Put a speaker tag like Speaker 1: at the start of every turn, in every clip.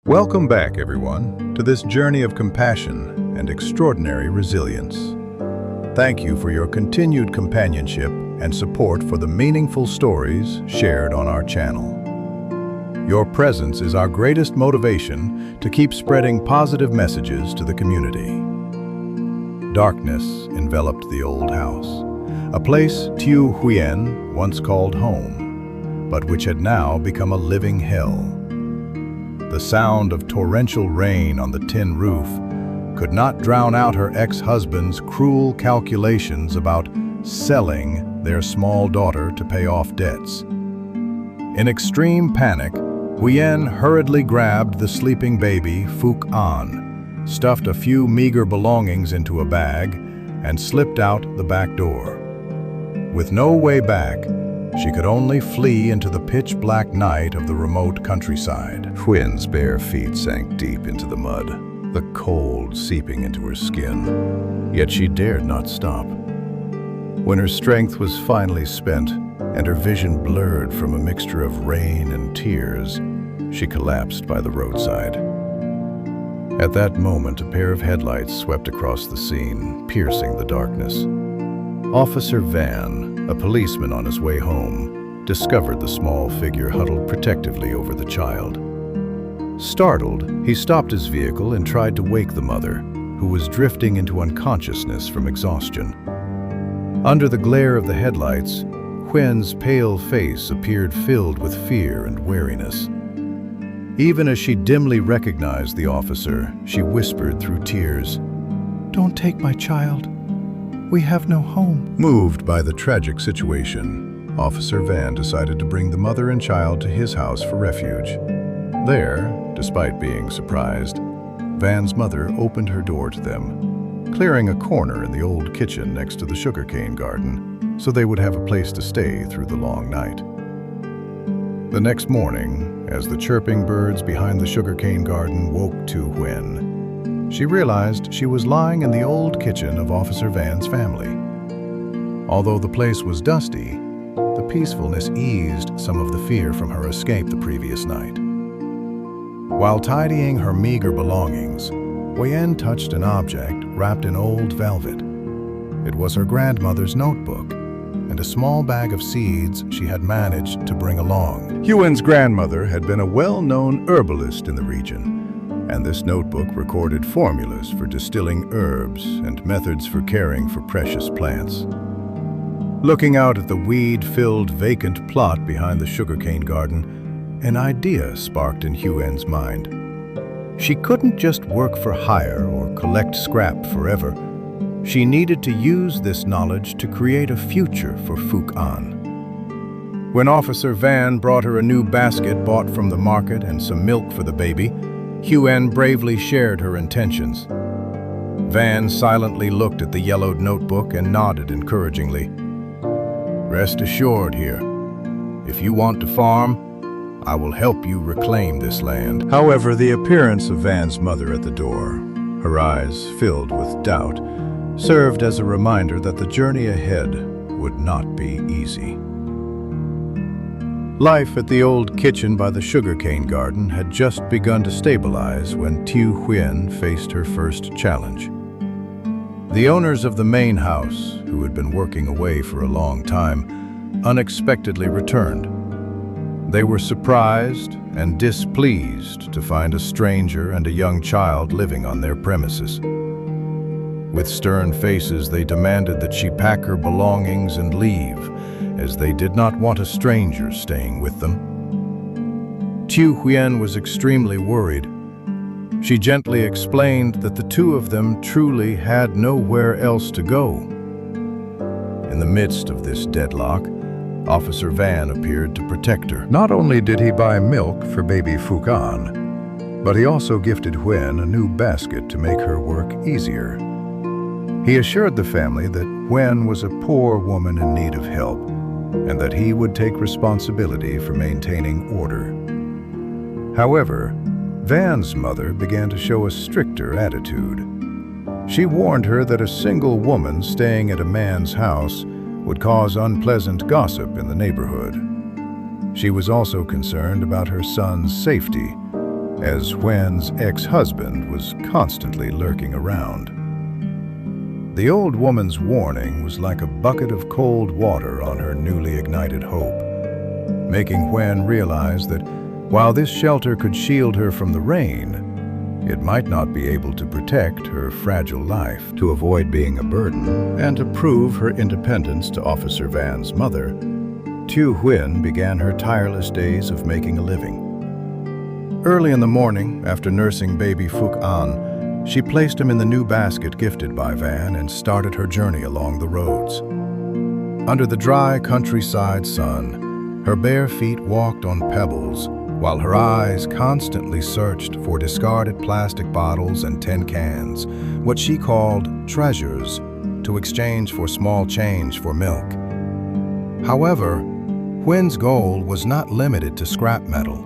Speaker 1: Welcome back, everyone, to this journey of compassion and extraordinary resilience. Thank you for your continued companionship and support for the meaningful stories shared on our channel. Your presence is our greatest motivation to keep spreading positive messages to the community. Darkness enveloped the old house, a place Tu Huyen once called home, but which had now become a living hell. The sound of torrential rain on the tin roof could not drown out her ex-husband's cruel calculations about selling their small daughter to pay off debts. In extreme panic, Huyen hurriedly grabbed the sleeping baby, Phuc An, stuffed a few meager belongings into a bag, and slipped out the back door. With no way back, she could only flee into the pitch-black night of the remote countryside. Huyen's bare feet sank deep into the mud, the cold seeping into her skin. Yet she dared not stop. When her strength was finally spent and her vision blurred from a mixture of rain and tears, she collapsed by the roadside. At that moment, a pair of headlights swept across the scene, piercing the darkness. Officer Van, a policeman on his way home, discovered the small figure huddled protectively over the child. Startled, he stopped his vehicle and tried to wake the mother, who was drifting into unconsciousness from exhaustion. Under the glare of the headlights, Huyen's pale face appeared filled with fear and weariness. Even as she dimly recognized the officer, she whispered through tears, "Don't take my child. We have no home." Moved by the tragic situation, Officer Van decided to bring the mother and child to his house for refuge. There, despite being surprised, Van's mother opened her door to them, clearing a corner in the old kitchen next to the sugarcane garden so they would have a place to stay through the long night. The next morning, as the chirping birds behind the sugarcane garden woke Tu Huyen, she realized she was lying in the old kitchen of Officer Van's family. Although the place was dusty, the peacefulness eased some of the fear from her escape the previous night. While tidying her meager belongings, Huyen touched an object wrapped in old velvet. It was her grandmother's notebook and a small bag of seeds she had managed to bring along. Huyen's grandmother had been a well-known herbalist in the region, and this notebook recorded formulas for distilling herbs and methods for caring for precious plants. Looking out at the weed-filled vacant plot behind the sugarcane garden, an idea sparked in Huyen's mind. She couldn't just work for hire or collect scrap forever. She needed to use this knowledge to create a future for Phuc An. When Officer Van brought her a new basket bought from the market and some milk for the baby, Huyen bravely shared her intentions. Van silently looked at the yellowed notebook and nodded encouragingly. "Rest assured here, if you want to farm, I will help you reclaim this land." However, the appearance of Van's mother at the door, her eyes filled with doubt, served as a reminder that the journey ahead would not be easy. Life at the old kitchen by the sugarcane garden had just begun to stabilize when Tu Huyen faced her first challenge. The owners of the main house, who had been working away for a long time, unexpectedly returned. They were surprised and displeased to find a stranger and a young child living on their premises. With stern faces, they demanded that she pack her belongings and leave, as they did not want a stranger staying with them. Tu Huyen was extremely worried. She gently explained that the two of them truly had nowhere else to go. In the midst of this deadlock, Officer Van appeared to protect her. Not only did he buy milk for baby Phuc An, but he also gifted Huyen a new basket to make her work easier. He assured the family that Huyen was a poor woman in need of help, and that he would take responsibility for maintaining order. However, Van's mother began to show a stricter attitude. She warned her that a single woman staying at a man's house would cause unpleasant gossip in the neighborhood. She was also concerned about her son's safety as Huen's ex-husband was constantly lurking around. The old woman's warning was like a bucket of cold water on her newly ignited hope, making Huen realize that while this shelter could shield her from the rain, it might not be able to protect her fragile life. To avoid being a burden and to prove her independence to Officer Van's mother, Tu Huyen began her tireless days of making a living. Early in the morning, after nursing baby Phuc An, she placed him in the new basket gifted by Van and started her journey along the roads. Under the dry countryside sun, her bare feet walked on pebbles, while her eyes constantly searched for discarded plastic bottles and tin cans, what she called treasures, to exchange for small change for milk. However, Huen's goal was not limited to scrap metal.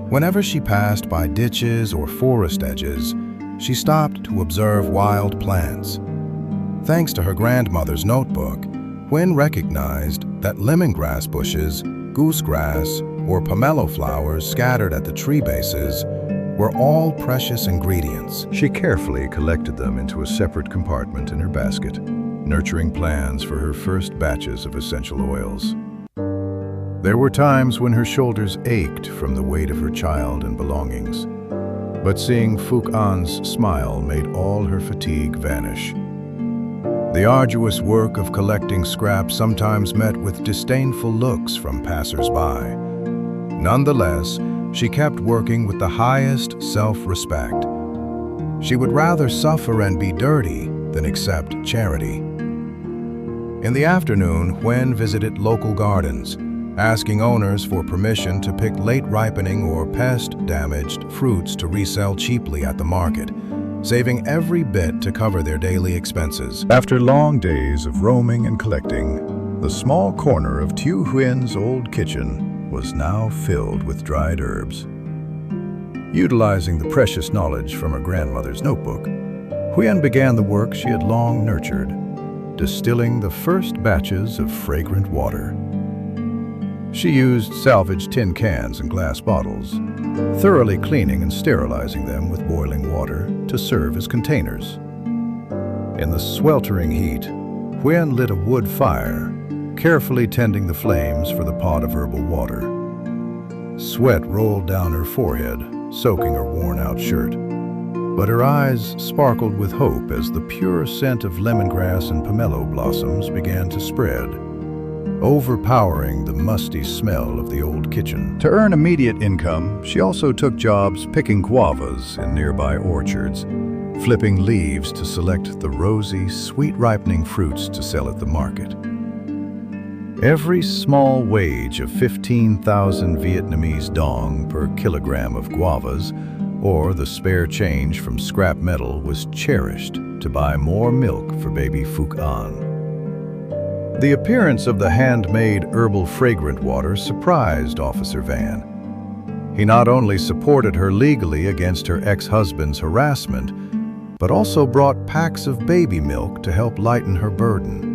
Speaker 1: Whenever she passed by ditches or forest edges, she stopped to observe wild plants. Thanks to her grandmother's notebook, Huen recognized that lemongrass bushes, goosegrass, or pomelo flowers scattered at the tree bases were all precious ingredients. She carefully collected them into a separate compartment in her basket, nurturing plans for her first batches of essential oils. There were times when her shoulders ached from the weight of her child and belongings, but seeing Phuc An's smile made all her fatigue vanish. The arduous work of collecting scrap sometimes met with disdainful looks from passers-by. Nonetheless, she kept working with the highest self-respect. She would rather suffer and be dirty than accept charity. In the afternoon, Huen visited local gardens, asking owners for permission to pick late-ripening or pest-damaged fruits to resell cheaply at the market, saving every bit to cover their daily expenses. After long days of roaming and collecting, the small corner of Tu Huyen's old kitchen was now filled with dried herbs. Utilizing the precious knowledge from her grandmother's notebook, Huyen began the work she had long nurtured, distilling the first batches of fragrant water. She used salvaged tin cans and glass bottles, thoroughly cleaning and sterilizing them with boiling water to serve as containers. In the sweltering heat, Huen lit a wood fire, carefully tending the flames for the pot of herbal water. Sweat rolled down her forehead, soaking her worn-out shirt, but her eyes sparkled with hope as the pure scent of lemongrass and pomelo blossoms began to spread, overpowering the musty smell of the old kitchen. To earn immediate income, she also took jobs picking guavas in nearby orchards, flipping leaves to select the rosy, sweet-ripening fruits to sell at the market. Every small wage of 15,000 Vietnamese dong per kilogram of guavas, or the spare change from scrap metal, was cherished to buy more milk for baby Phuc An. The appearance of the handmade herbal fragrant water surprised Officer Van. He not only supported her legally against her ex-husband's harassment, but also brought packs of baby milk to help lighten her burden.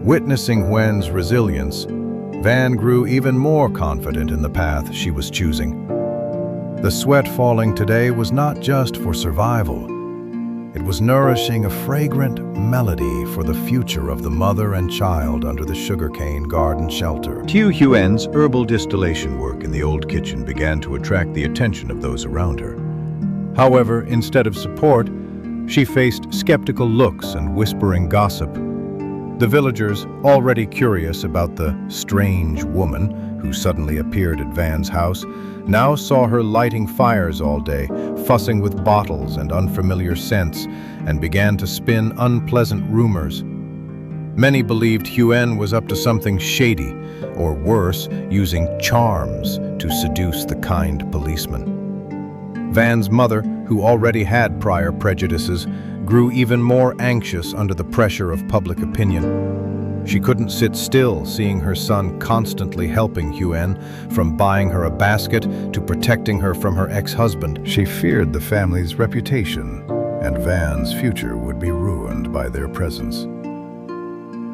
Speaker 1: Witnessing Huen's resilience, Van grew even more confident in the path she was choosing. The sweat falling today was not just for survival. It was nourishing a fragrant melody for the future of the mother and child under the sugarcane garden shelter. Tu Huyen's herbal distillation work in the old kitchen began to attract the attention of those around her. However, instead of support, she faced skeptical looks and whispering gossip. The villagers, already curious about the strange woman who suddenly appeared at Van's house, now saw her lighting fires all day, fussing with bottles and unfamiliar scents, and began to spin unpleasant rumors. Many believed Huyen was up to something shady, or worse, using charms to seduce the kind policeman. Van's mother, who already had prior prejudices, grew even more anxious under the pressure of public opinion. She couldn't sit still seeing her son constantly helping Huyen, from buying her a basket to protecting her from her ex-husband. She feared the family's reputation, and Van's future would be ruined by their presence.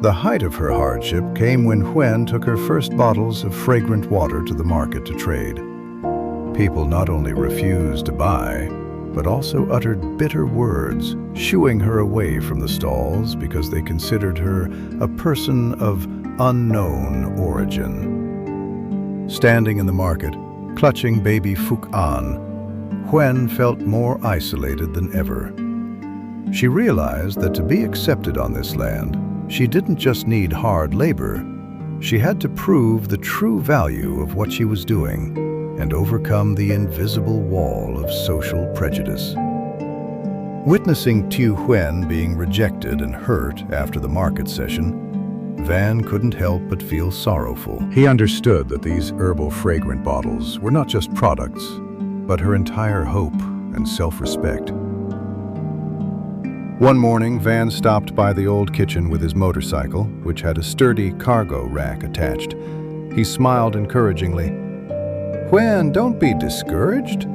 Speaker 1: The height of her hardship came when Huen took her first bottles of fragrant water to the market to trade. People not only refused to buy, but also uttered bitter words, shooing her away from the stalls because they considered her a person of unknown origin. Standing in the market, clutching baby Phuc An, Huen felt more isolated than ever. She realized that to be accepted on this land, she didn't just need hard labor. She had to prove the true value of what she was doing and overcome the invisible wall of social prejudice. Witnessing Tu Huen being rejected and hurt after the market session, Van couldn't help but feel sorrowful. He understood that these herbal fragrant bottles were not just products, but her entire hope and self-respect. One morning, Van stopped by the old kitchen with his motorcycle, which had a sturdy cargo rack attached. He smiled encouragingly. "Huen, don't be discouraged.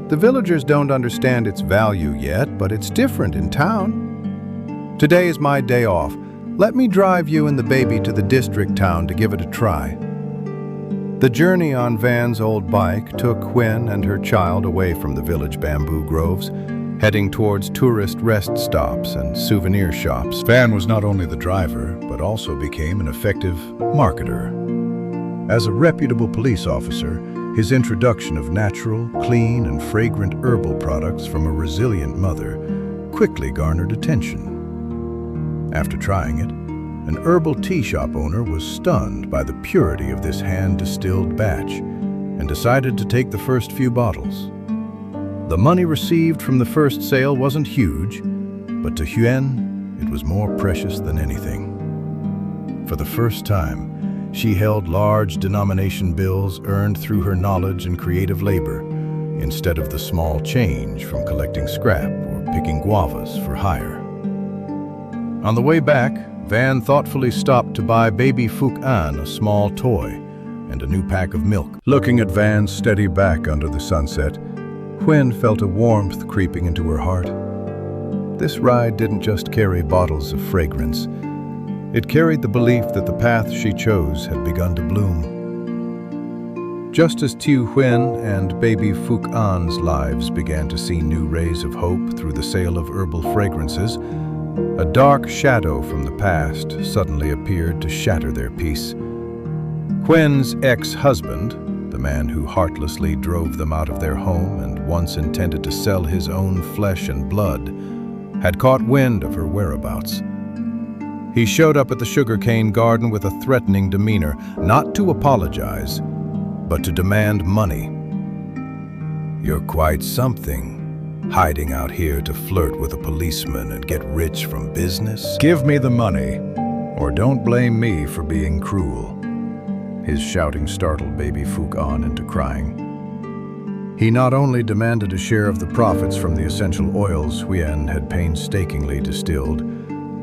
Speaker 1: The villagers don't understand its value yet, but it's different in town. Today is my day off. Let me drive you and the baby to the district town to give it a try." The journey on Van's old bike took Huen and her child away from the village bamboo groves, heading towards tourist rest stops and souvenir shops. Van was not only the driver, but also became an effective marketer. As a reputable police officer, his introduction of natural, clean, and fragrant herbal products from a resilient mother quickly garnered attention. After trying it, an herbal tea shop owner was stunned by the purity of this hand-distilled batch and decided to take the first few bottles. The money received from the first sale wasn't huge, but to Huen, it was more precious than anything. For the first time, she held large denomination bills earned through her knowledge and creative labor, instead of the small change from collecting scrap or picking guavas for hire. On the way back, Van thoughtfully stopped to buy baby Phuc An a small toy and a new pack of milk. Looking at Van's steady back under the sunset, Huen felt a warmth creeping into her heart. This ride didn't just carry bottles of fragrance. It carried the belief that the path she chose had begun to bloom. Just as Tu Huen and baby Phuc An's lives began to see new rays of hope through the sale of herbal fragrances, a dark shadow from the past suddenly appeared to shatter their peace. Huen's ex-husband, the man who heartlessly drove them out of their home and once intended to sell his own flesh and blood, had caught wind of her whereabouts. He showed up at the sugarcane garden with a threatening demeanor, not to apologize, but to demand money. "You're quite something, hiding out here to flirt with a policeman and get rich from business. Give me the money, or don't blame me for being cruel." His shouting startled baby Phuc An into crying. He not only demanded a share of the profits from the essential oils Huen had painstakingly distilled,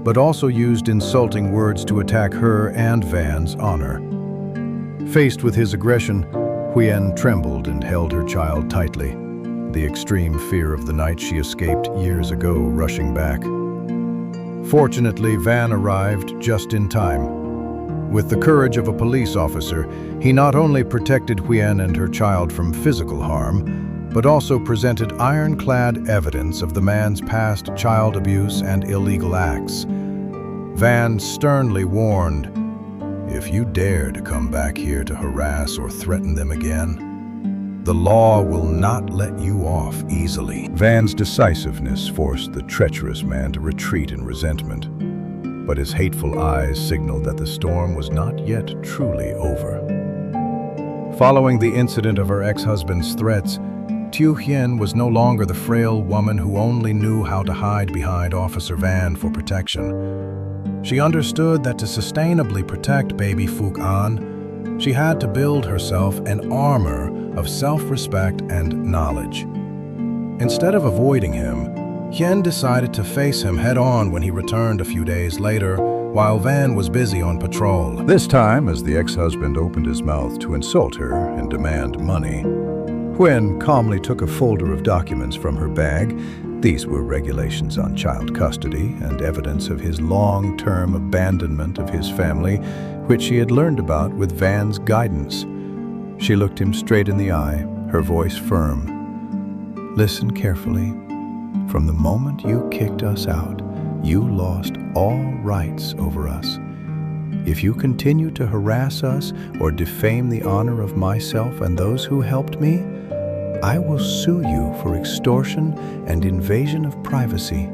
Speaker 1: but also used insulting words to attack her and Van's honor. Faced with his aggression, Huen trembled and held her child tightly, the extreme fear of the night she escaped years ago rushing back. Fortunately, Van arrived just in time. With the courage of a police officer, he not only protected Huen and her child from physical harm, but also presented ironclad evidence of the man's past child abuse and illegal acts. Van sternly warned, "If you dare to come back here to harass or threaten them again, the law will not let you off easily." Van's decisiveness forced the treacherous man to retreat in resentment, but his hateful eyes signaled that the storm was not yet truly over. Following the incident of her ex-husband's threats, Tu Hien was no longer the frail woman who only knew how to hide behind Officer Van for protection. She understood that to sustainably protect baby Phuc An, she had to build herself an armor of self-respect and knowledge. Instead of avoiding him, Hien decided to face him head-on when he returned a few days later, while Van was busy on patrol. This time, as the ex-husband opened his mouth to insult her and demand money, Huen calmly took a folder of documents from her bag. These were regulations on child custody and evidence of his long-term abandonment of his family, which she had learned about with Van's guidance. She looked him straight in the eye, her voice firm. "Listen carefully. From the moment you kicked us out, you lost all rights over us. If you continue to harass us or defame the honor of myself and those who helped me, I will sue you for extortion and invasion of privacy."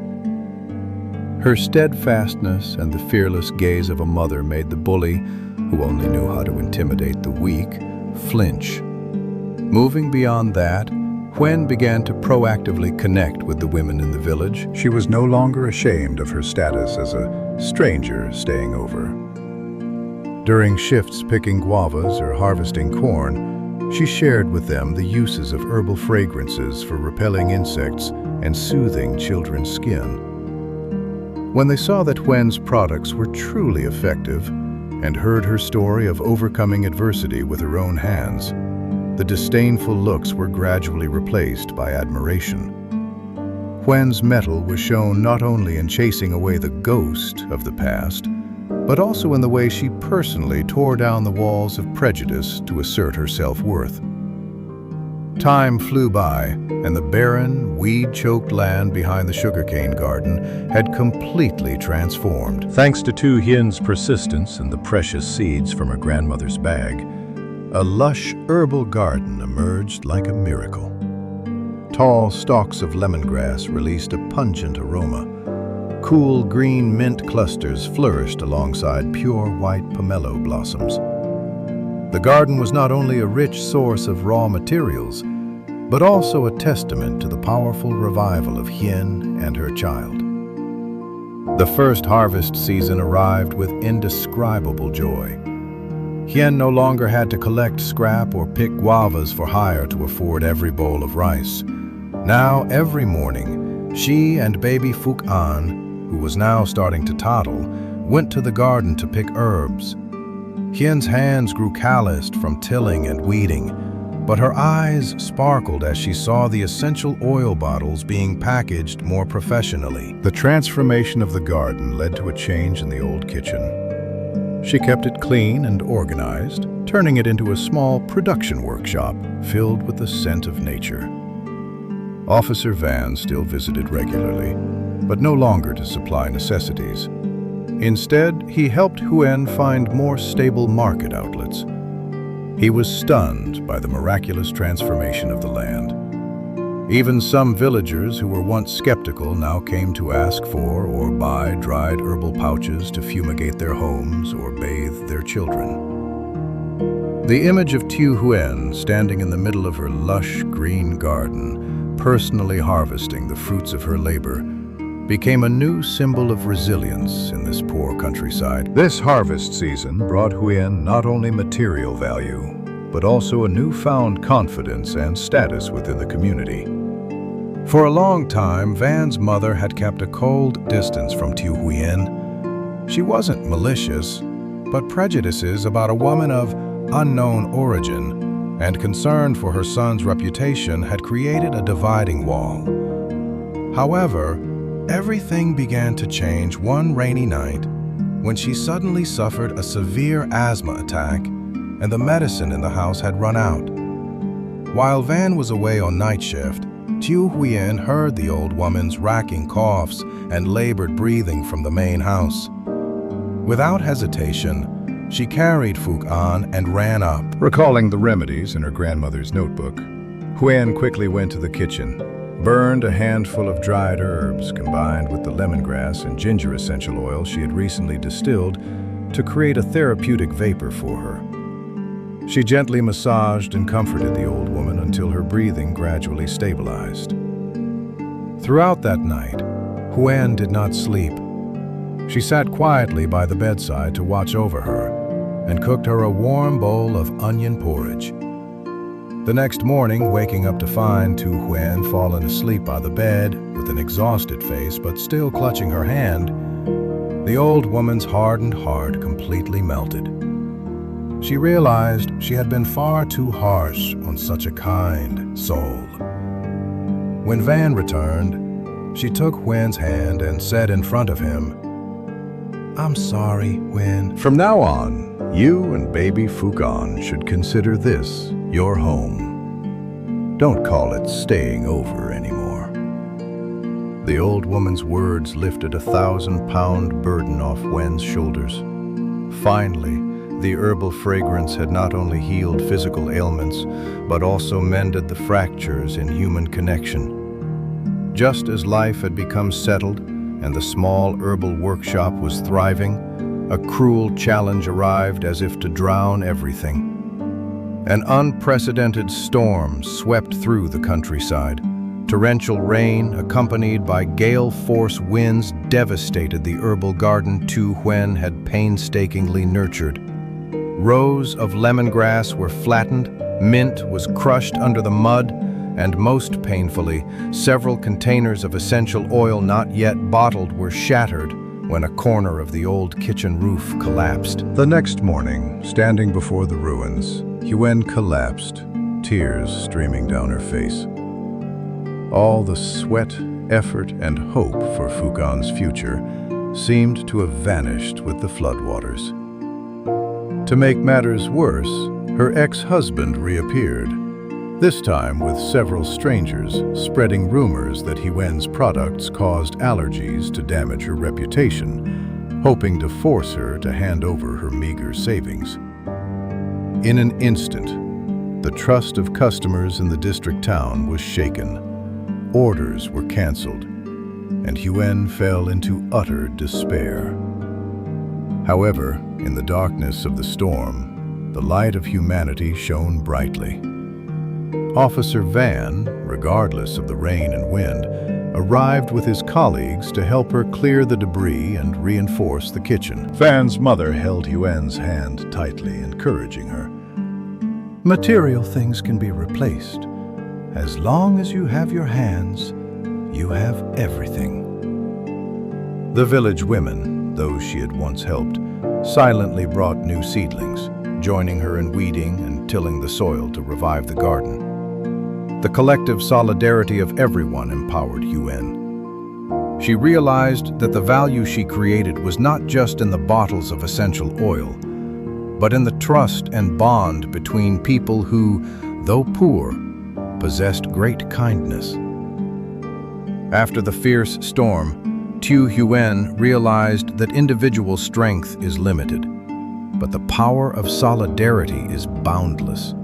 Speaker 1: Her steadfastness and the fearless gaze of a mother made the bully, who only knew how to intimidate the weak, flinch. Moving beyond that, Huen began to proactively connect with the women in the village. She was no longer ashamed of her status as a stranger staying over. During shifts picking guavas or harvesting corn, she shared with them the uses of herbal fragrances for repelling insects and soothing children's skin. When they saw that Huen's products were truly effective and heard her story of overcoming adversity with her own hands, the disdainful looks were gradually replaced by admiration. Huen's mettle was shown not only in chasing away the ghost of the past, but also in the way she personally tore down the walls of prejudice to assert her self-worth. Time flew by, and the barren, weed-choked land behind the sugarcane garden had completely transformed. Thanks to Tu Hien's persistence and the precious seeds from her grandmother's bag, a lush herbal garden emerged like a miracle. Tall stalks of lemongrass released a pungent aroma. Cool green mint clusters flourished alongside pure white pomelo blossoms. The garden was not only a rich source of raw materials, but also a testament to the powerful revival of Hien and her child. The first harvest season arrived with indescribable joy. Hien no longer had to collect scrap or pick guavas for hire to afford every bowl of rice. Now, every morning, she and baby Phuc An, who was now starting to toddle, went to the garden to pick herbs. Hien's hands grew calloused from tilling and weeding, but her eyes sparkled as she saw the essential oil bottles being packaged more professionally. The transformation of the garden led to a change in the old kitchen. She kept it clean and organized, turning it into a small production workshop filled with the scent of nature. Officer Van still visited regularly, but no longer to supply necessities. Instead, he helped Huen find more stable market outlets. He was stunned by the miraculous transformation of the land. Even some villagers who were once skeptical now came to ask for or buy dried herbal pouches to fumigate their homes or bathe their children. The image of Tu Huen standing in the middle of her lush green garden, personally harvesting the fruits of her labor, became a new symbol of resilience in this poor countryside. This harvest season brought Huen not only material value, but also a newfound confidence and status within the community. For a long time, Van's mother had kept a cold distance from Tu Huen. She wasn't malicious, but prejudices about a woman of unknown origin and concern for her son's reputation had created a dividing wall. However, everything began to change one rainy night when she suddenly suffered a severe asthma attack and the medicine in the house had run out. While Van was away on night shift, Tu Huen heard the old woman's racking coughs and labored breathing from the main house. Without hesitation, she carried Phuc An and ran up. Recalling the remedies in her grandmother's notebook, Huen quickly went to the kitchen, burned a handful of dried herbs combined with the lemongrass and ginger essential oil she had recently distilled to create a therapeutic vapor for her. She gently massaged and comforted the old woman until her breathing gradually stabilized. Throughout that night, Huen did not sleep. She sat quietly by the bedside to watch over her and cooked her a warm bowl of onion porridge. The next morning, waking up to find Tu Huen fallen asleep by the bed with an exhausted face but still clutching her hand, the old woman's hardened heart completely melted. She realized she had been far too harsh on such a kind soul. When Van returned, she took Huen's hand and said in front of him, "I'm sorry, Huen. From now on, you and baby Phuc An should consider this your home." Don't call it staying over anymore." The old woman's words lifted a 1,000-pound burden off Wen's shoulders. Finally, the herbal fragrance had not only healed physical ailments, but also mended the fractures in human connection. Just as life had become settled and the small herbal workshop was thriving, a cruel challenge arrived as if to drown everything. An unprecedented storm swept through the countryside. Torrential rain, accompanied by gale-force winds, devastated the herbal garden Tu Huyen had painstakingly nurtured. Rows of lemongrass were flattened, mint was crushed under the mud, and most painfully, several containers of essential oil not yet bottled were shattered when a corner of the old kitchen roof collapsed. The next morning, standing before the ruins, Huyen collapsed, tears streaming down her face. All the sweat, effort, and hope for Fukan's future seemed to have vanished with the floodwaters. To make matters worse, her ex-husband reappeared, this time with several strangers spreading rumors that Huyen's products caused allergies to damage her reputation, hoping to force her to hand over her meager savings. In an instant, the trust of customers in the district town was shaken. Orders were canceled, and Huyen fell into utter despair. However, in the darkness of the storm, the light of humanity shone brightly. Officer Van, regardless of the rain and wind, arrived with his colleagues to help her clear the debris and reinforce the kitchen. Van's mother held Huyen's hand tightly, encouraging her. "Material things can be replaced. As long as you have your hands, you have everything." The village women, those she had once helped, silently brought new seedlings, joining her in weeding and tilling the soil to revive the garden. The collective solidarity of everyone empowered Huyen. She realized that the value she created was not just in the bottles of essential oil, but in the trust and bond between people who, though poor, possessed great kindness. After the fierce storm, Tu Huyen realized that individual strength is limited, but the power of solidarity is boundless.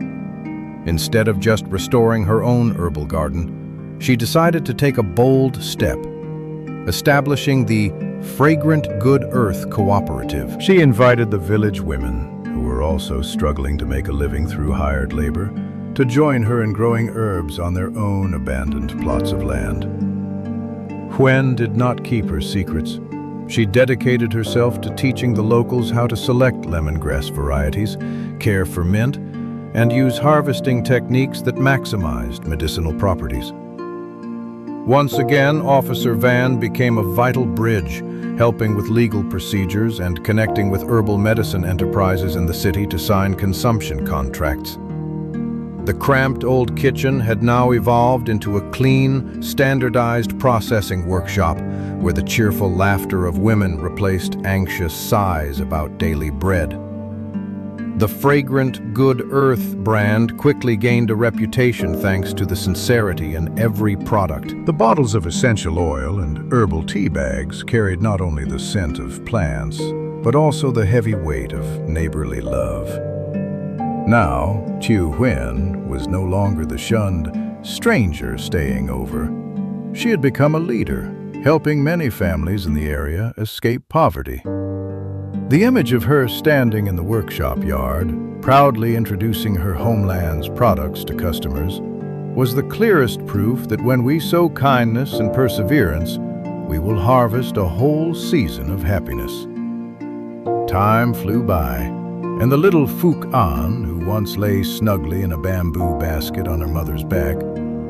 Speaker 1: Instead of just restoring her own herbal garden, she decided to take a bold step, establishing the Fragrant Good Earth Cooperative. She invited the village women, who were also struggling to make a living through hired labor, to join her in growing herbs on their own abandoned plots of land. Huyen did not keep her secrets. She dedicated herself to teaching the locals how to select lemongrass varieties, care for mint, and use harvesting techniques that maximized medicinal properties. Once again, Officer Van became a vital bridge, helping with legal procedures and connecting with herbal medicine enterprises in the city to sign consumption contracts. The cramped old kitchen had now evolved into a clean, standardized processing workshop where the cheerful laughter of women replaced anxious sighs about daily bread. The Fragrant Good Earth brand quickly gained a reputation thanks to the sincerity in every product. The bottles of essential oil and herbal tea bags carried not only the scent of plants, but also the heavy weight of neighborly love. Now, Tu Huyen was no longer the shunned stranger staying over. She had become a leader, helping many families in the area escape poverty. The image of her standing in the workshop yard, proudly introducing her homeland's products to customers, was the clearest proof that when we sow kindness and perseverance, we will harvest a whole season of happiness. Time flew by, and the little Phuc An, who once lay snugly in a bamboo basket on her mother's back,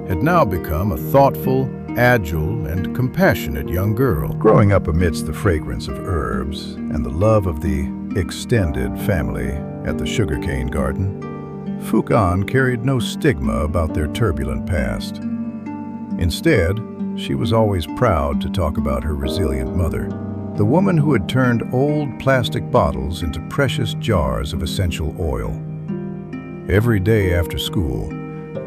Speaker 1: had now become a thoughtful, agile, and compassionate young girl. Growing up amidst the fragrance of herbs and the love of the extended family at the sugarcane garden, Phuc An carried no stigma about their turbulent past. Instead, she was always proud to talk about her resilient mother, the woman who had turned old plastic bottles into precious jars of essential oil. Every day after school,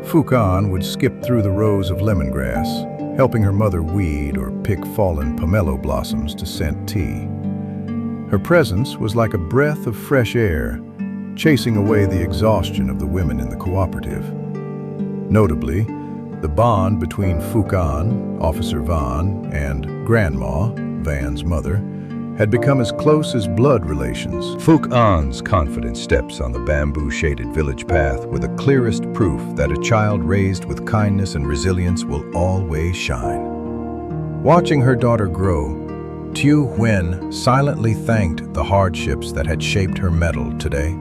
Speaker 1: Fukan would skip through the rows of lemongrass, helping her mother weed or pick fallen pomelo blossoms to scent tea. Her presence was like a breath of fresh air, chasing away the exhaustion of the women in the cooperative. Notably, the bond between Fukan, Officer Van, and Grandma, Van's mother, had become as close as blood relations.
Speaker 2: Fukan's confident steps on the bamboo-shaded village path were the clearest proof that a child raised with kindness and resilience will always shine. Watching her daughter grow, Tu Huyen silently thanked the hardships that had shaped her mettle today.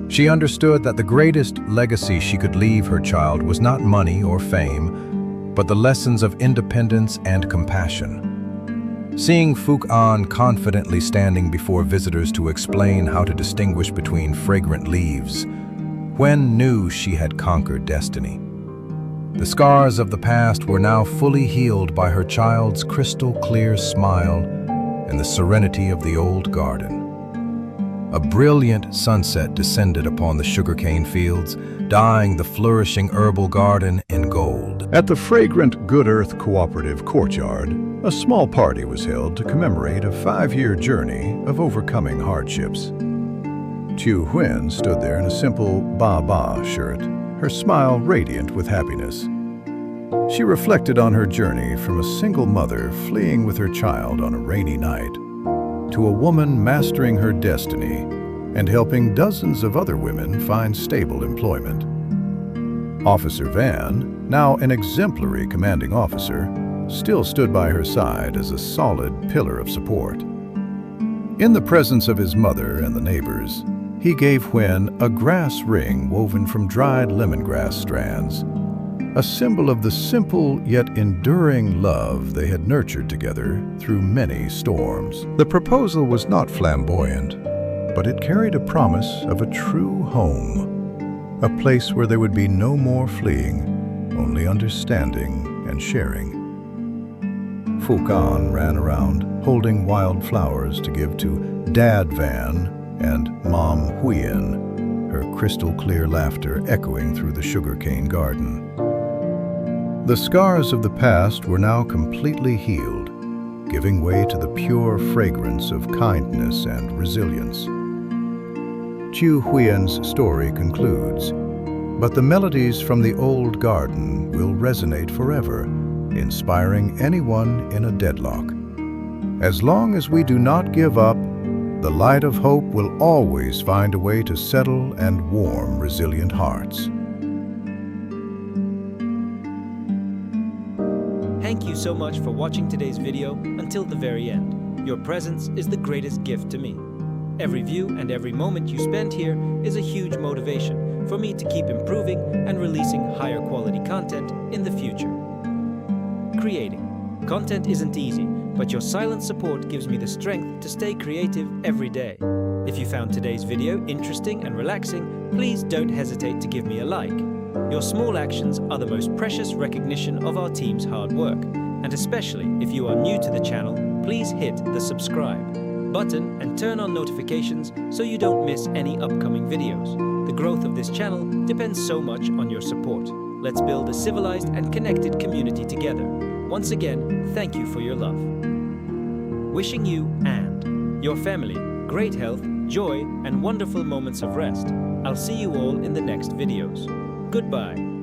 Speaker 2: She understood that the greatest legacy she could leave her child was not money or fame, but the lessons of independence and compassion. Seeing Fukan confidently standing before visitors to explain how to distinguish between fragrant leaves, Huyen knew she had conquered destiny. The scars of the past were now fully healed by her child's crystal-clear smile and the serenity of the old garden. A brilliant sunset descended upon the sugarcane fields, dyeing the flourishing herbal garden in gold.
Speaker 1: At the fragrant Good Earth Cooperative courtyard, a small party was held to commemorate a 5-year journey of overcoming hardships. Tu Huyen stood there in a simple ba-ba shirt, her smile radiant with happiness. She reflected on her journey from a single mother fleeing with her child on a rainy night to a woman mastering her destiny and helping dozens of other women find stable employment. Officer Van, now an exemplary commanding officer, still stood by her side as a solid pillar of support. In the presence of his mother and the neighbors, he gave Huyen a grass ring woven from dried lemongrass strands, a symbol of the simple yet enduring love they had nurtured together through many storms. The proposal was not flamboyant, but it carried a promise of a true home, a place where there would be no more fleeing, only understanding and sharing. Fukan ran around, holding wild flowers to give to Dad Van and Mom Huyen, her crystal-clear laughter echoing through the sugarcane garden. The scars of the past were now completely healed, giving way to the pure fragrance of kindness and resilience. Tu Huyen's story concludes, but the melodies from the old garden will resonate forever, inspiring anyone in a deadlock. As long as we do not give up, the light of hope will always find a way to settle and warm resilient hearts.
Speaker 3: Thank you so much for watching today's video until the very end. Your presence is the greatest gift to me. Every view and every moment you spend here is a huge motivation for me to keep improving and releasing higher quality content in the future. Creating content isn't easy, but your silent support gives me the strength to stay creative every day. If you found today's video interesting and relaxing, please don't hesitate to give me a like. Your small actions are the most precious recognition of our team's hard work, and especially if you are new to the channel, please hit the subscribe button and turn on notifications so you don't miss any upcoming videos. The growth of this channel depends so much on your support. Let's build a civilized and connected community together. Once again, thank you for your love. Wishing you and your family great health, joy, and wonderful moments of rest. I'll see you all in the next videos. Goodbye.